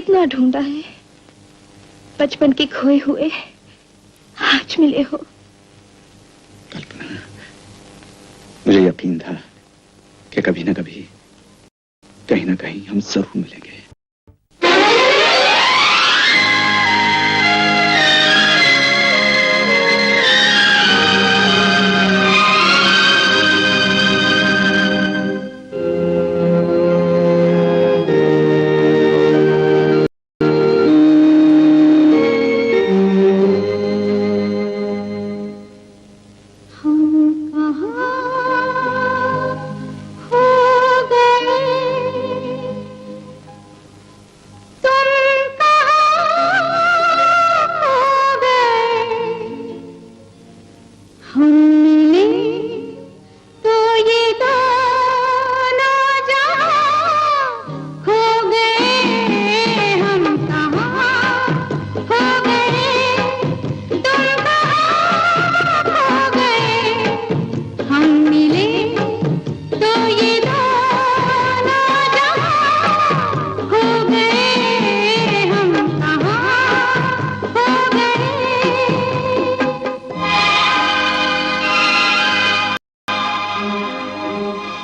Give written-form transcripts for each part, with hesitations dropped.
कितना ढूंढा है, बचपन के खोए हुए आज मिले हो। कल्पना, मुझे यकीन था कि कभी न कभी कहीं न कहीं हम जरूर मिलेंगे।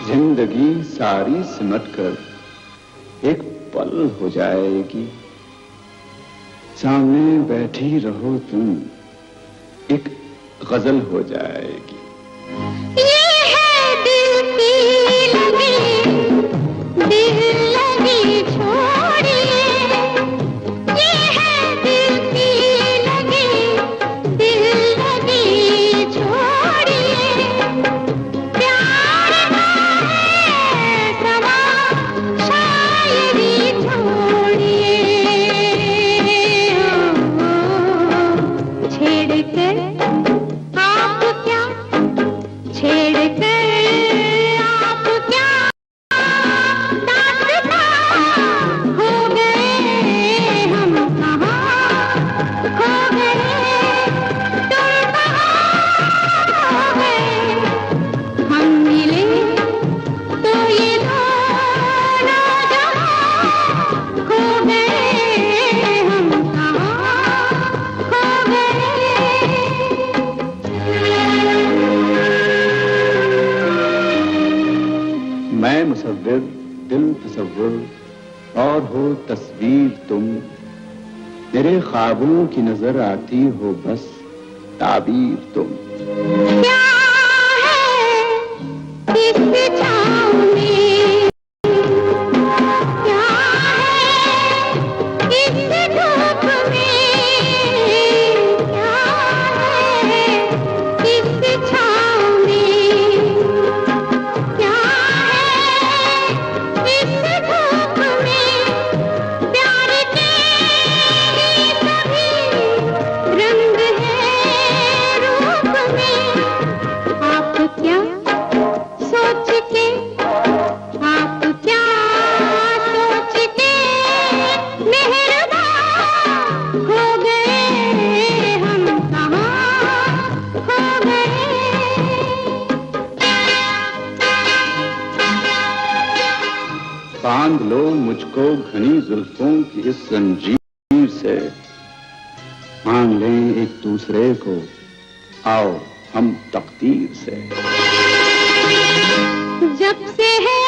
जिंदगी सारी सिमटकर एक पल हो जाएगी, सामने बैठी रहो तुम, एक गजल हो जाएगी। मैं मुसव्विर, दिल तसव्वुर और हो तस्वीर तुम, मेरे ख्वाबों की नजर आती हो बस ताबीर तुम। क्या है इस छाँव में, क्या है इस धूप में, क्या है इस छाँव में, क्या इस धूप में, प्यार के ही सभी रंग है रूप में। आप क्या सोच के, आप क्या सोच के मेहरबान हो गए, हम कहाँ खो गए। बांध लो मुझको घनी जुल्फों की इस जंजीर से, मान लें एक दूसरे को, आओ हम तकदीर से। जब से है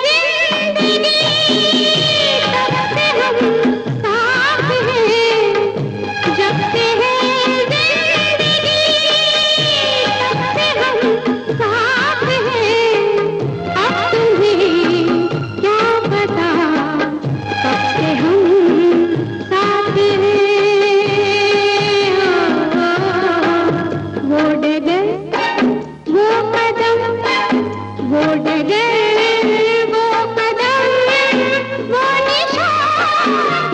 जिंदगी तब से हम साथ हैं, जब से है जिंदगी तब से हम साथ हैं। अब तुम्हें क्या पता कब से हम साथ हैं। वो डगर, वो कदम, वो डगर, वो कदम, वो निशान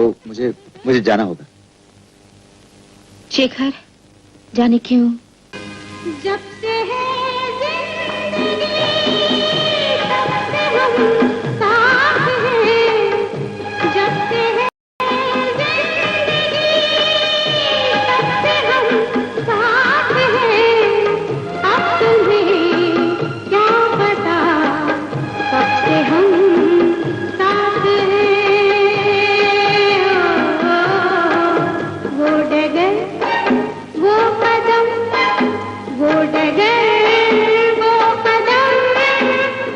तो मुझे जाना होगा। शेखर, जाने क्यों? जब से है जिंदगी तब से हम साथ हैं, जब से है जिंदगी तब से हम साथ हैं। अब तुम्हें क्या पता कब से हम साथ हैं। वो डगर, वो कदम, वो डगर, वो कदम,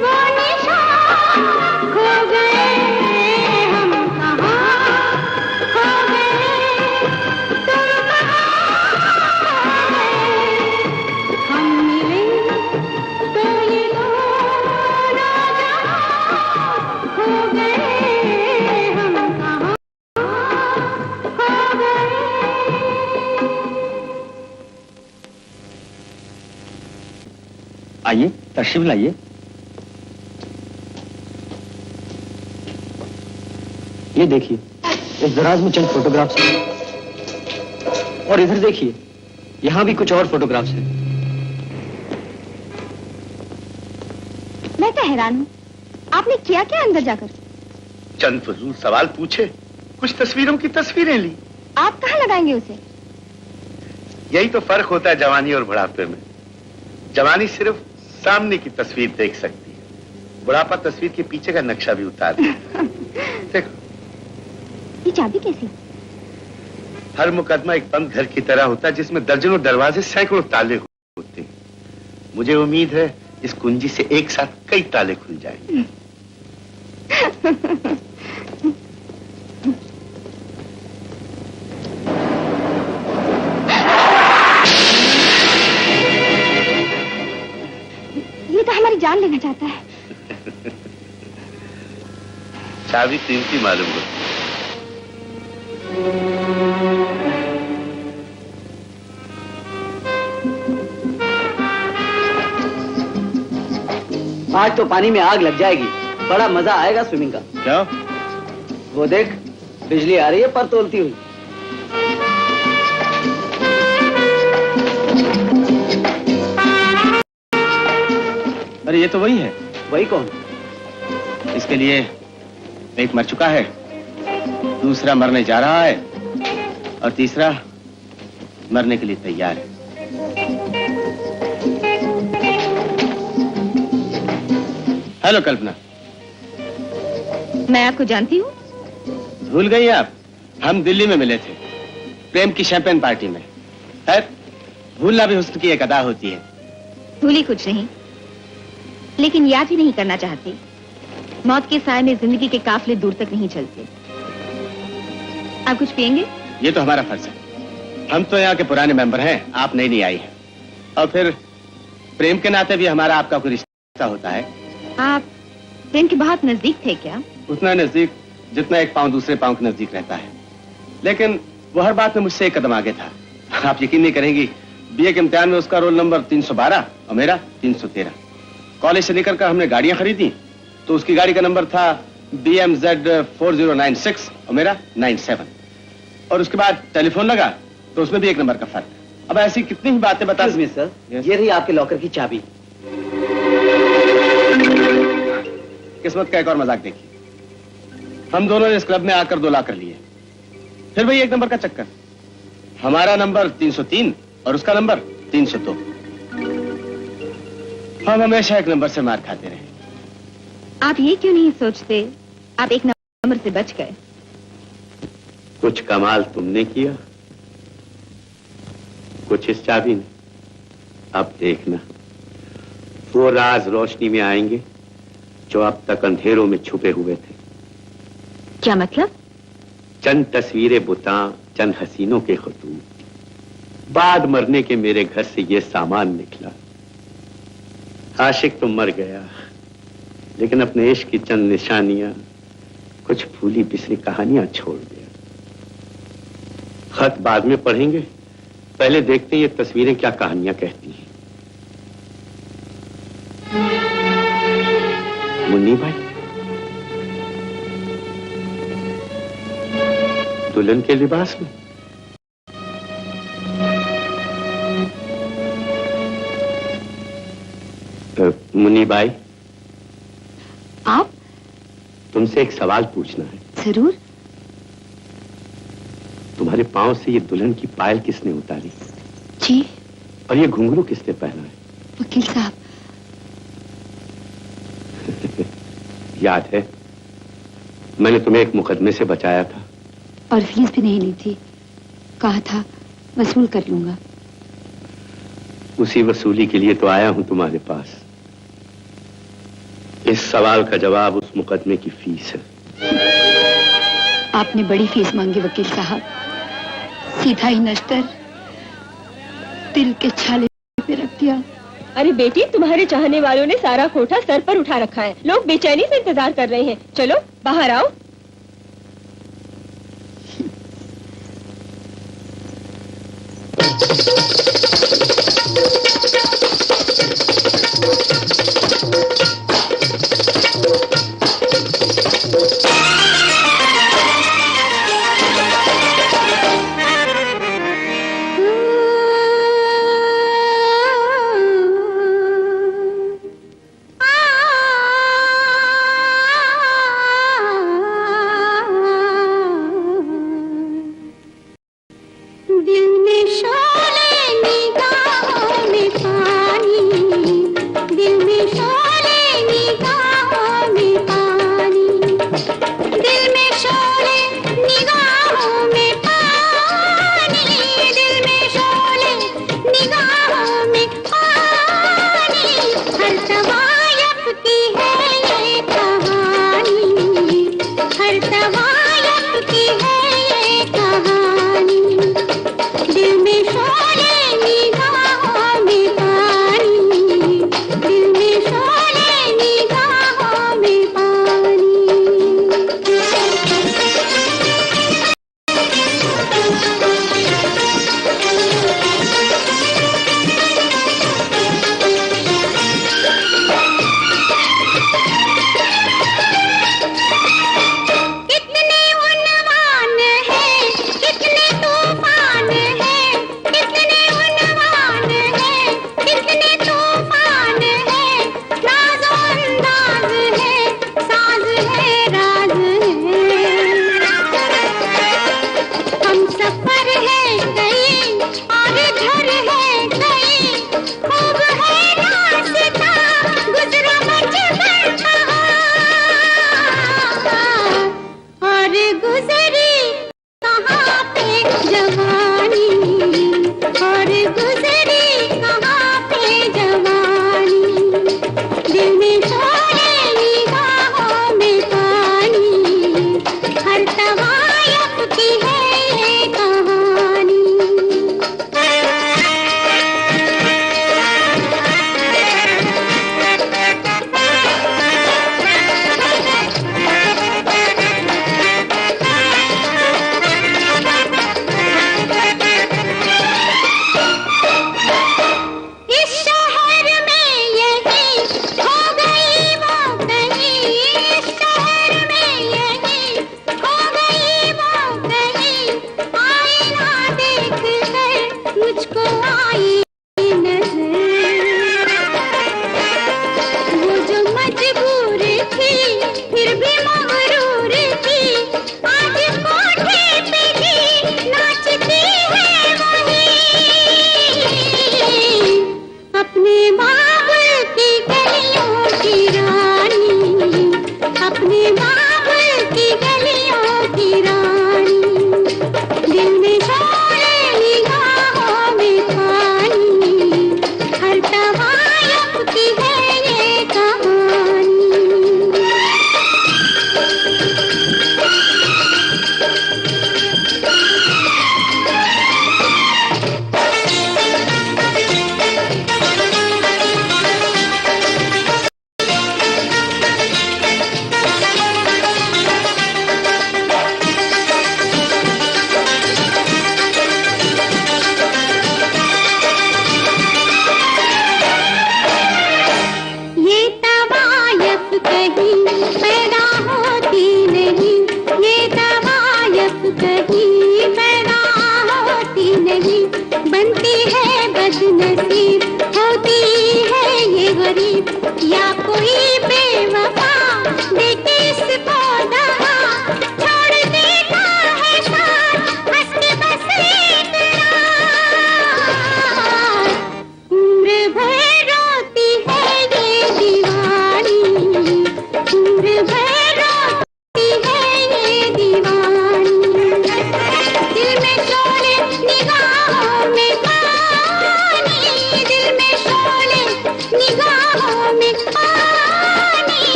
वो निशान, खो गए हम कहाँ खो गए, तुम कहाँ गए, हम मिले तो ये दोनों जहां खो गए, हम कहाँ खो गए। आइए, तशरीफ लाइए। ये देखिए, इस दराज में चंद फोटोग्राफ्स हैं। और इधर देखिए, यहाँ भी कुछ और फोटोग्राफ्स हैं। मैं तो हैरान हूँ, आपने किया क्या अंदर जाकर? चंद फजूल सवाल पूछे, कुछ तस्वीरों की तस्वीरें ली। आप कहाँ लगाएंगे उसे? यही तो फर्क होता है जवानी और बुढ़ापे में। जवानी सिर्फ सामने की तस्वीर देख सकती है, बुढ़ापा तस्वीर के पीछे का नक्शा भी उतार देता है। देखो, ये चाबी कैसी? हर मुकदमा एक बंद घर की तरह होता है जिसमें दर्जनों दरवाजे, सैकड़ों ताले होते हैं। मुझे उम्मीद है इस कुंजी से एक साथ कई ताले खुल जाएंगे। ये तो हमारी जान लेना चाहता है। चाबी कीमती मालूम होती है। आज तो पानी में आग लग जाएगी, बड़ा मजा आएगा स्विमिंग का। क्या? वो देख, बिजली आ रही है पर तोलती हुई। अरे ये तो वही है। वही कौन? इसके लिए एक मर चुका है, दूसरा मरने जा रहा है और तीसरा मरने के लिए तैयार है। हेलो कल्पना। मैं आपको जानती हूँ। भूल गई आप? हम दिल्ली में मिले थे, प्रेम की शैंपेन पार्टी में। है, भूलना भी हुस्न की एक अदा होती है। भूली कुछ नहीं, लेकिन याद ही नहीं करना चाहती। मौत के साए में जिंदगी के काफले दूर तक नहीं चलते। आप कुछ पिएंगे? ये तो हमारा फर्ज है, हम तो यहाँ के पुराने मेंबर हैं, आप नई नहीं आई हैं। और फिर प्रेम के नाते भी हमारा आपका कोई रिश्ता होता है। आप प्रेम के बहुत नजदीक थे क्या? उतना नजदीक जितना एक पांव दूसरे पांव के नजदीक रहता है, लेकिन वो हर बात में मुझसे एक कदम आगे था। आप यकीन नहीं करेंगी, बीए के इम्तिहान में उसका रोल नंबर 312 और मेरा 313। कॉलेज से निकल कर हमने गाड़ियां खरीदी, तो उसकी गाड़ी का नंबर था BMZ 4096 और मेरा 97। और उसके बाद टेलीफोन लगा तो उसमें भी एक नंबर का फर्क। अब ऐसी कितनी ही बातें बता। सर, ये रही आपके लॉकर की चाबी। किस्मत का एक और मजाक देखिए, हम दोनों ने इस क्लब में आकर 2 लाख कर लिए, फिर वही एक नंबर का चक्कर। हमारा नंबर 303 और उसका नंबर 302। हम हमेशा एक नंबर से मार खाते रहे। आप ये क्यों नहीं सोचते आप एक नंबर से बच गए? कुछ कमाल तुमने किया, कुछ इस चाबी ने। अब देखना, वो राज रोशनी में आएंगे जो अब तक अंधेरों में छुपे हुए थे। क्या मतलब? चंद तस्वीरें बुता, चंद हसीनों के खतूत, बाद मरने के मेरे घर से ये सामान निकला। आशिक तो मर गया, लेकिन अपने इश्क की चंद निशानियां, कुछ भूली बिसरी कहानियां छोड़ गया। खत बाद में पढ़ेंगे, पहले देखते हैं ये तस्वीरें क्या कहानियां कहती हैं। मुन्नी भाई, दुल्हन के लिबास में? मुनीबाई, आप? तुमसे एक सवाल पूछना है। जरूर। तुम्हारे पांव से ये दुल्हन की पायल किसने उतारी? जी। और ये घुंघरू किसने पहना है? वकील साहब। याद है, मैंने तुम्हें एक मुकदमे से बचाया था। और फीस भी नहीं ली थी, कहा था वसूल कर लूंगा। उसी वसूली के लिए तो आया हूं तुम्हारे पास। इस सवाल का जवाब उस मुकदमे की फीस है। आपने बड़ी फीस मांगी वकील साहब, सीधा ही नश्तर दिल के छाले पे रख दिया। अरे बेटी, तुम्हारे चाहने वालों ने सारा कोठा सर पर उठा रखा है। लोग बेचैनी से इंतजार कर रहे हैं। चलो बाहर आओ। दिल में शोले निगाहों में पानी, दिल में शोले निगाहों में पानी, दिल में शोले निगाहों में पानी, दिल में शोले निगाहों में पानी। हर तवायफ की है ये कहानी, हर तवायफ की है ये कहानी। दिल में शोले निगाहों में पानी, दिल में शोले निगाहों में पानी। कितने उन्वान हैं, कितने तूफान हैं, कितने उन्वान हैं, कितने तूफान हैं। राज़ो अंदाज़ है, साज़ है, राज़ है। हम सफर है कई और घर है कई, खूब है रास्ता गुजरा बचपन कहाँ। और गुजरी कहाँ पे जवानी, और गुजरी कहाँ पे जवानी। दिल में शोले निगाहों में पानी, हर तवायफ की है ये कहानी।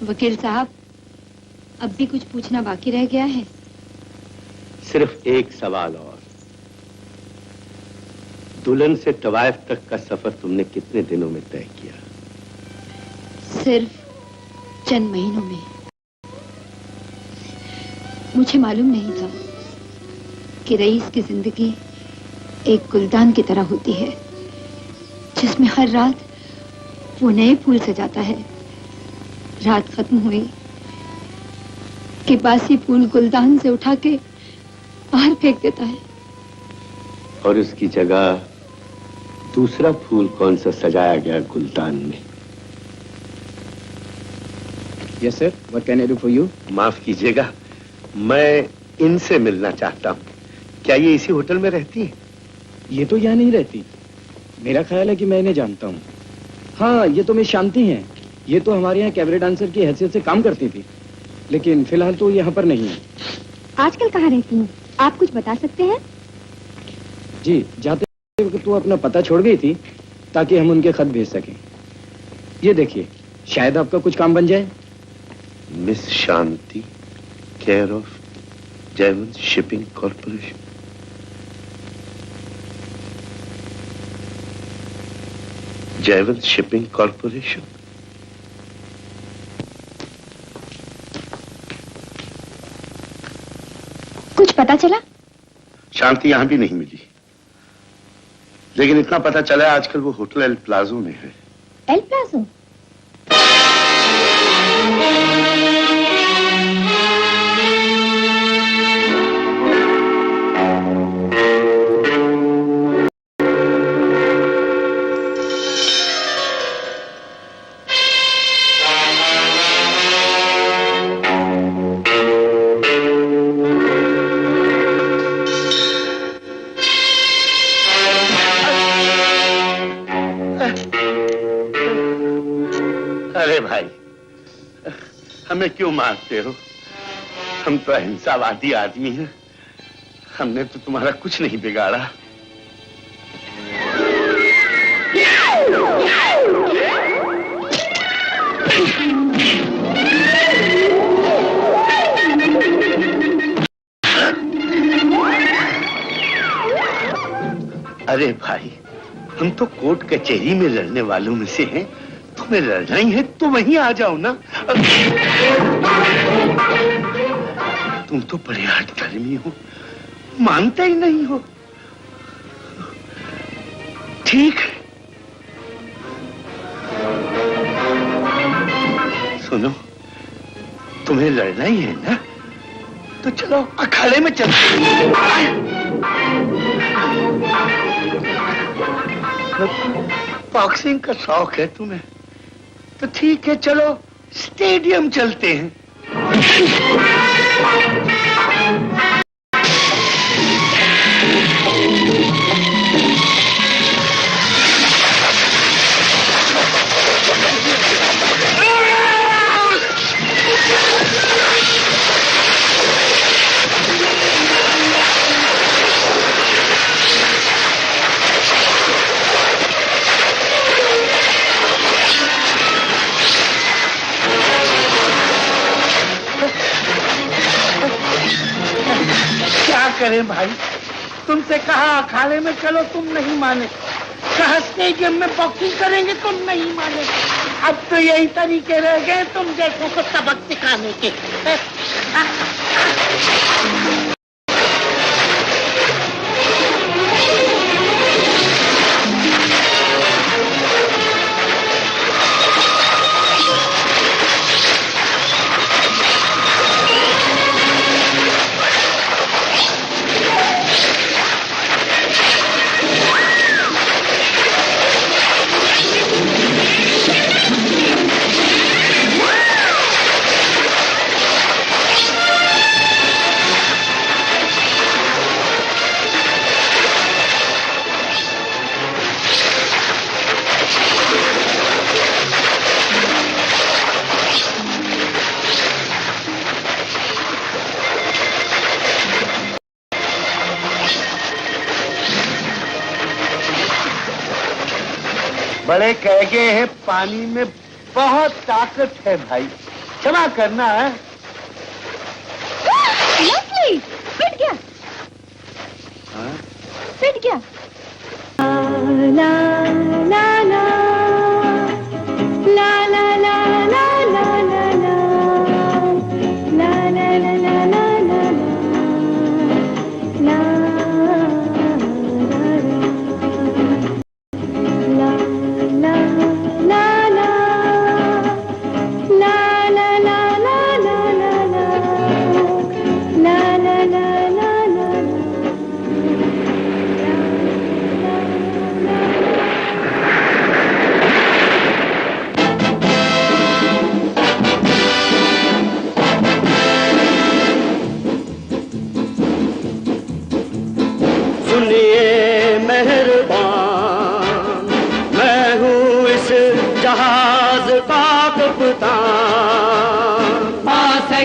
वकील साहब, अब भी कुछ पूछना बाकी रह गया है? सिर्फ एक सवाल और। दुल्हन से तवायफ तक का सफर तुमने कितने दिनों में तय किया? सिर्फ चंद महीनों में। मुझे मालूम नहीं था कि रईस की जिंदगी एक गुलदान की तरह होती है, जिसमें हर रात वो नए फूल सजाता है। रात खत्म हुई कि बासी फूल गुलदान से उठा के बाहर फेंक देता है। और उसकी जगह दूसरा फूल कौन सा सजाया गया गुलदान में? Yes sir, what can I do for you? माफ कीजिएगा, मैं इनसे मिलना चाहता हूँ। क्या ये इसी होटल में रहती है? ये तो यहाँ नहीं रहती। मेरा ख्याल है कि मैं इन्हें जानता हूँ। हाँ, ये तो मिस शांति हैं। ये तो हमारे यहाँ कैबरे डांसर की हैसियत से काम करती थी, लेकिन फिलहाल तो यहाँ पर नहीं है। आजकल कहाँ रहती हैं? आप कुछ बता सकते हैं? जी, जाते वक्त तो अपना पता छोड़ गई थी ताकि हम उनके खत भेज सकें। ये देखिए, शायद आपका कुछ काम बन जाए। Miss Shanti, care of Jaywant shipping corporation. Jaywant shipping corporation. कुछ पता चला? शांति यहां भी नहीं मिली, लेकिन इतना पता चला आजकल वो होटल एल प्लाजो में है। L palazzo? अरे भाई, हमें क्यों मारते हो? हम तो अहिंसावादी आदमी हैं। हमने तो तुम्हारा कुछ नहीं बिगाड़ा। अरे भाई, हम तो कोर्ट कचहरी में लड़ने वालों में से हैं। तुम्हें लड़ना ही है तो वहीं आ जाओ ना। तुम तो बड़े हठधर्मी हो, मानते ही नहीं हो। ठीक है, सुनो, तुम्हें लड़ना ही है ना, तो चलो अखाड़े में चलते हैं। बॉक्सिंग का शौक है तुम्हें, तो ठीक है, चलो स्टेडियम चलते हैं। करें भाई, तुमसे कहा अखाड़े में चलो, तुम नहीं माने। कहा स्टेडियम में बॉक्सिंग करेंगे, तुम नहीं माने। अब तो यही तरीके रह गए तुम जैसों को सबक सिखाने के। बड़े कह गए हैं, पानी में बहुत ताकत है भाई। क्षमा करना है। लवली, पिट गया। पिट गया। ला ला ला ला ला ला ला ला ला ला ला ला ला ला ला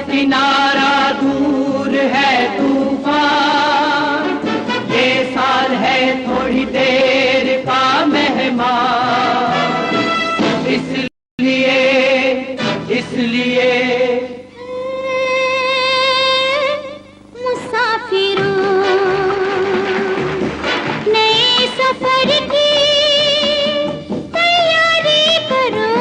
किनारा दूर है तूफान, ये साल है थोड़ी देर का मेहमान, इसलिए मुसाफिरों नए सफर की तैयारी करो।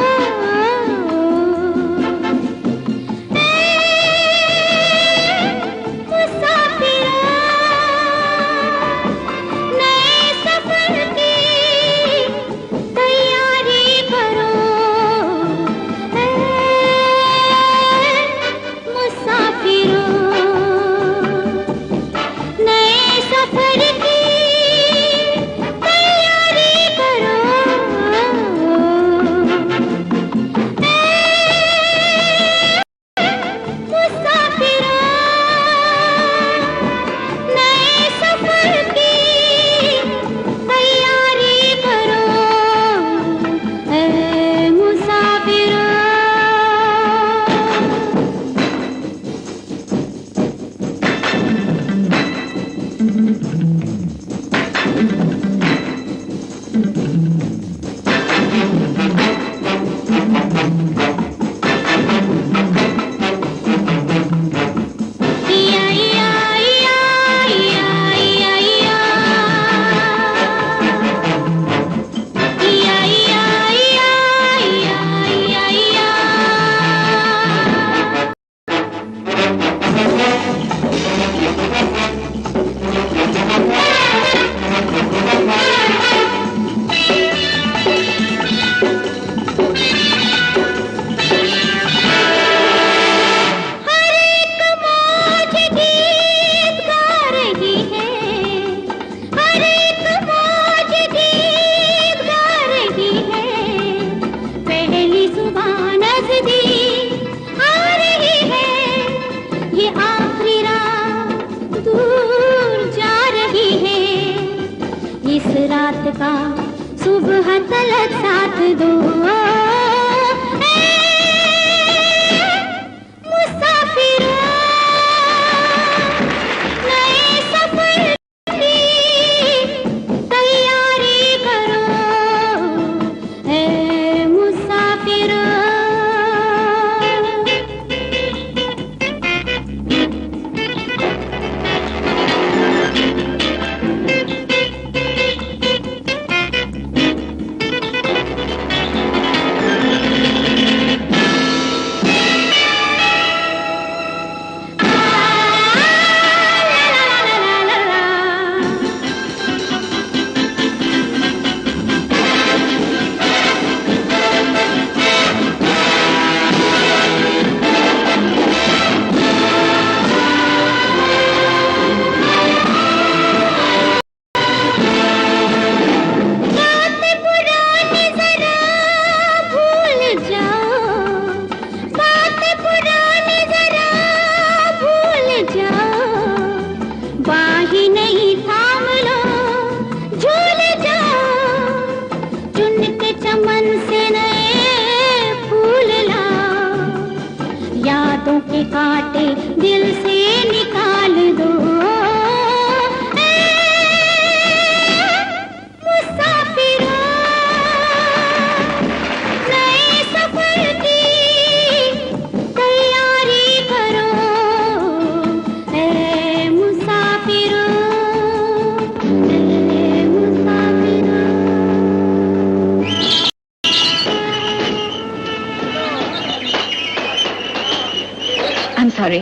सॉरी।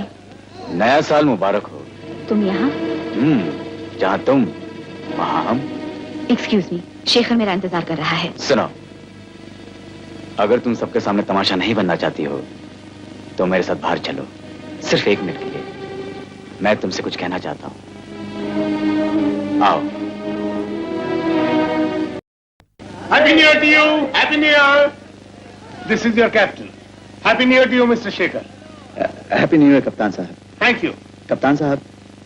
नया साल मुबारक हो। तुम यहाँ? जहाँ तुम वहाँ हम। एक्सक्यूज मी, शेखर मेरा इंतजार कर रहा है। सुनो, अगर तुम सबके सामने तमाशा नहीं बनना चाहती हो तो मेरे साथ बाहर चलो, सिर्फ 1 मिनट के लिए। मैं तुमसे कुछ कहना चाहता हूँ। आओ। Happy New Year to you. Happy New Year. This is your captain. Happy New Year to you, Mr. Shekhar. Happy new year कप्तान साहब। Thank you. कप्तान साहब,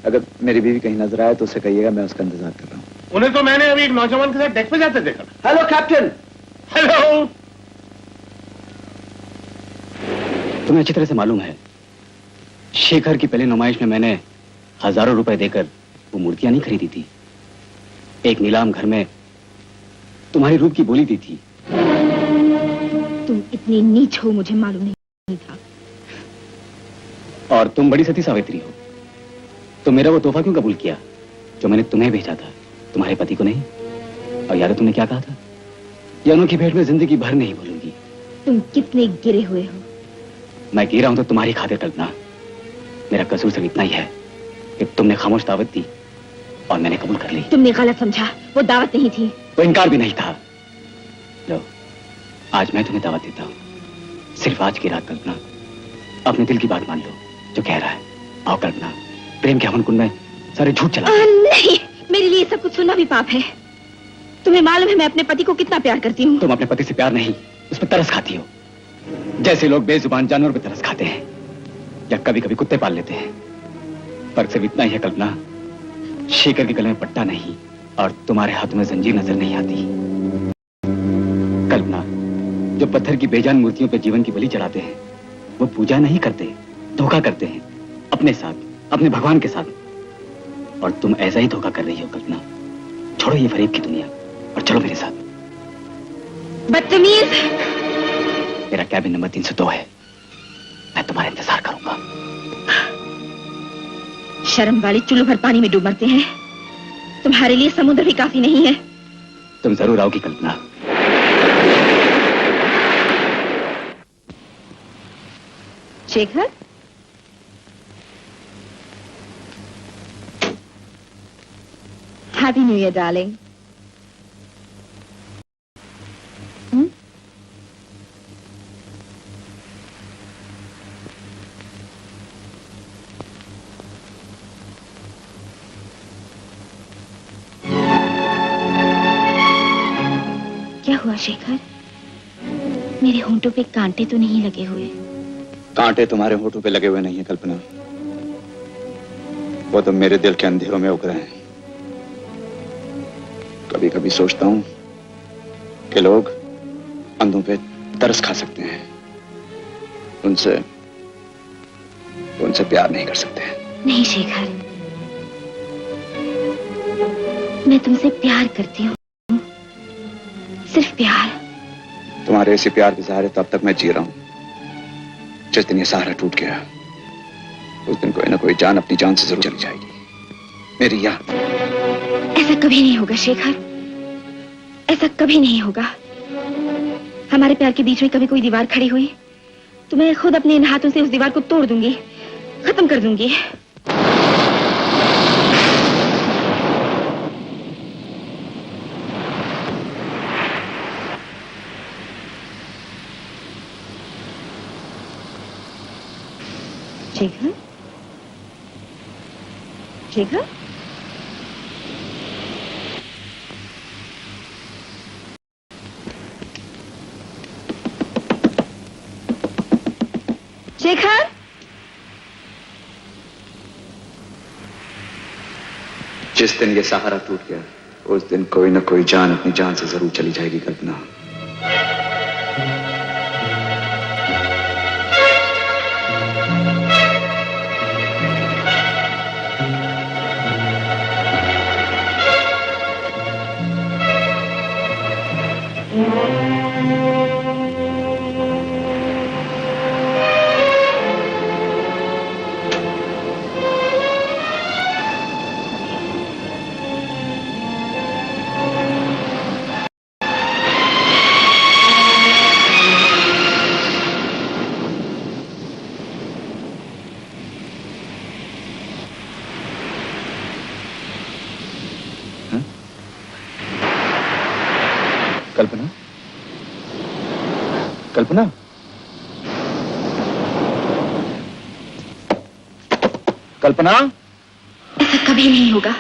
अगर मेरी बीवी कहीं नजर आए तो उसे कहिएगा मैं उसका इंतजार कर रहा हूँ। उन्हें तो मैंने अभी एक नौजवान के साथ डेक पे जाते देखा। Hello captain. हेलो। तुम्हें अच्छी तरह से मालूम है, शेखर की पहली नुमाइश में मैंने हजारों रुपए देकर वो मूर्तियां नहीं खरीदी थी। एक नीलाम घर में तुम्हारी रूप की बोली दी थी। तुम इतनी नीच हो मुझे मालूम नहीं था। और तुम बड़ी सती सावित्री हो, तो मेरा वो तोहफा क्यों कबूल किया जो मैंने तुम्हें भेजा था, तुम्हारे पति को नहीं? और यार तुमने क्या कहा था? ये अनोखी भेंट में जिंदगी भर नहीं भूलूंगी। तुम कितने गिरे हुए हो। मैं गिरा हूं तो तुम्हारी खातिर कल्पना। मेरा कसूर सिर्फ इतना ही है कि तुमने खामोश दावत दी और मैंने कबूल कर ली। तुमने गलत समझा, वो दावत नहीं थी। वो इनकार भी नहीं था। लो, आज मैं तुम्हें दावत देता हूँ। सिर्फ आज की रात कल्पना अपने दिल की बात मान लो जो कह रहा है। आओ कल्पना, प्रेम के हवन कुंड में सारे झूठ चला। नहीं, मेरे लिए सब कुछ सुनना भी पाप है। तुम्हें मालूम है मैं अपने पति को कितना प्यार करती हूँ। तुम अपने पति से प्यार नहीं, उस पर तरस खाती हो, जैसे लोग बेजुबान जानवर पे तरस खाते हैं या कभी कभी कुत्ते पाल लेते हैं। फर्क सिर्फ इतना ही है कल्पना, शेखर के गले में पट्टा नहीं और तुम्हारे हाथों में जंजीर नजर नहीं आती। कल्पना, जो पत्थर की बेजान मूर्तियों पे जीवन की बलि चढ़ाते हैं वो पूजा नहीं करते, धोखा करते हैं अपने साथ, अपने भगवान के साथ। और तुम ऐसा ही धोखा कर रही हो कल्पना। छोड़ो ये फरेब की दुनिया और चलो मेरे साथ। बदतमीज। मेरा कैबिन नंबर 302 है, मैं तुम्हारा इंतजार करूंगा। शर्म वाले चुल्लू भर पानी में डूब मरते हैं, तुम्हारे लिए समुद्र भी काफी नहीं है। तुम जरूर आओगी Kalpana. Shekhar, happy new year darling. क्या हुआ शेखर? मेरे होंठों पे कांटे तो नहीं लगे हुए? कांटे तुम्हारे होठों पे लगे हुए नहीं है कल्पना, वो तो मेरे दिल के अंधेरों में उग रहे हैं। कभी कभी सोचता हूं कि लोग अंधों पे तरस खा सकते हैं, उनसे प्यार नहीं कर सकते। नहीं शेखर, मैं तुमसे प्यार करती हूँ, सिर्फ प्यार। तुम्हारे ऐसे प्यार के सहारे तब तक मैं जी रहा हूं जिस दिन ये सहारा टूट गया, उस दिन कोई ना कोई जान अपनी जान से जरूर चली जाएगी। मेरी याद। ऐसा कभी नहीं होगा शेखर, ऐसा कभी नहीं होगा। हमारे प्यार के बीच में कभी कोई दीवार खड़ी हुई तो मैं खुद अपने इन हाथों से उस दीवार को तोड़ दूंगी, खत्म कर दूंगी। शेखर, शेखर, शेखर, जिस दिन ये सहारा टूट गया उस दिन कोई ना कोई जान अपनी जान से जरूर चली जाएगी कल्पना। कल्पना, ऐसा कभी नहीं होगा।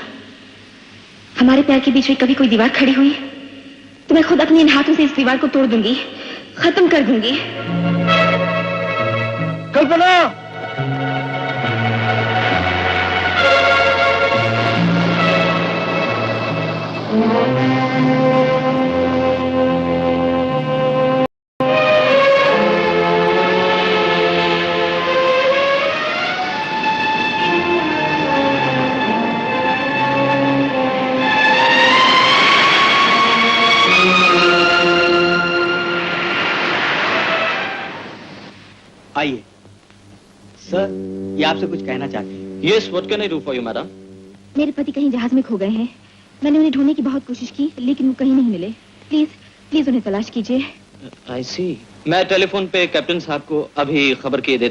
हमारे प्यार के बीच में कभी कोई दीवार खड़ी हुई तो मैं खुद अपने इन हाथों से इस दीवार को तोड़ दूंगी, खत्म कर दूंगी। कल्पना, आइए सर, ये आपसे कुछ कहना चाहते हैं। Yes, what can I do for you madam? मेरे पति कहीं जहाज में खो गए हैं। मैंने उन्हें ढूंढने की बहुत कोशिश की लेकिन वो कहीं नहीं मिले। प्लीज प्लीज उन्हें तलाश कीजिए। आई सी। मैं टेलीफोन पे कैप्टन साहब को अभी खबर किए देता